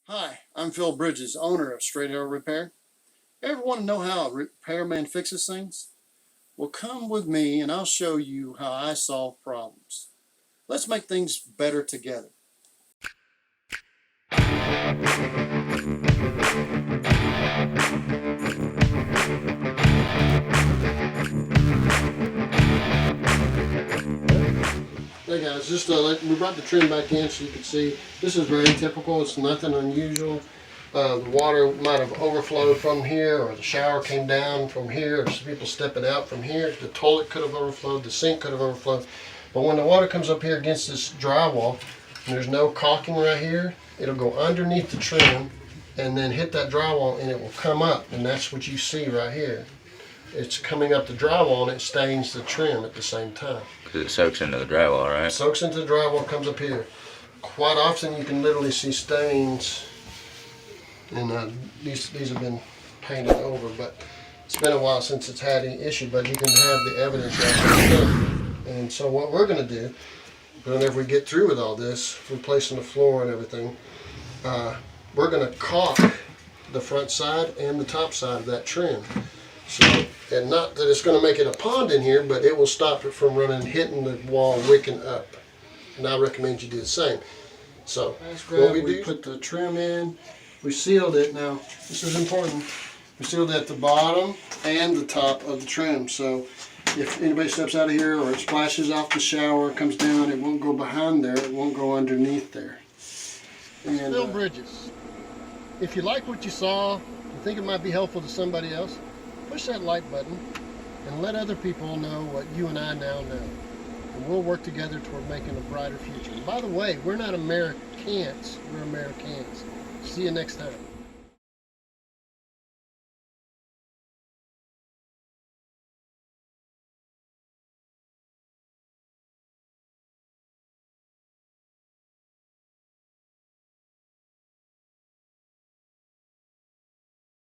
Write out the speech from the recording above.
Hi, I'm Phil Bridges, owner of Straight Arrow Repair. Ever want to know how a repairman fixes things? Well, come with me and I'll show you how I solve problems. Let's make things better together. Hey guys, just we brought the trim back in so you can see this is very typical. It's nothing unusual. The water might have overflowed from here, or the shower came down from here, or some people stepping out from here. The toilet could have overflowed, the sink could have overflowed. But when the water comes up here against this drywall, and there's no caulking right here, it'll go underneath the trim and then hit that drywall and it will come up, and that's what you see right here. It's coming up the drywall and it stains the trim at the same time. Because it soaks into the drywall, right? It soaks into the drywall, comes up here. Quite often you can literally see stains, and these have been painted over, but it's been a while since it's had any issue, but you can have the evidence right there. And so what we're going to do, whenever we get through with all this, replacing the floor and everything, we're going to caulk the front side and the top side of that trim. So, and not that it's going to make it a pond in here, but it will stop it from running, hitting the wall, wicking up. And I recommend you do the same. So, what we put the trim in, we sealed it. Now, this is important. We sealed it at the bottom and the top of the trim. So, if anybody steps out of here or it splashes off the shower, comes down, it won't go behind there. It won't go underneath there. And Phil Bridges. If you like what you saw, you think it might be helpful to somebody else, push that like button and let other people know what you and I now know. And we'll work together toward making a brighter future. And by the way, we're not Americans, we're Americans. See you next time.